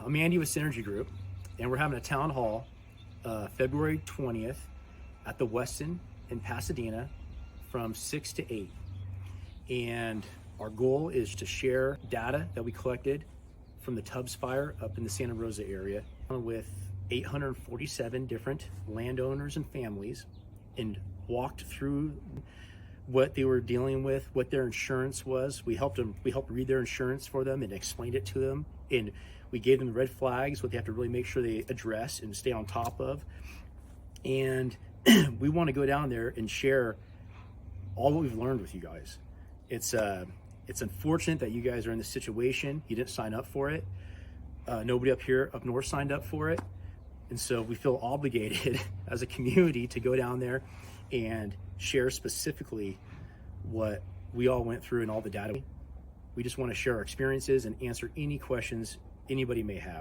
I'm Andy with Synergy Group, and we're having a town hall February 20th at the Westin in Pasadena from 6 to 8. And our goal is to share data that we collected from the Tubbs fire up in the Santa Rosa area with 847 different landowners and families, and walked through what they were dealing with, what their insurance was. We helped read their insurance for them and explained it to them. And we gave them the red flags, what they have to really make sure they address and stay on top of. And we want to go down there and share all what we've learned with you guys. It's unfortunate that you guys are in this situation. You didn't sign up for it. Nobody up north signed up for it. And so we feel obligated as a community to go down there and share specifically what we all went through and all the data. We just want to share our experiences and answer any questions anybody may have.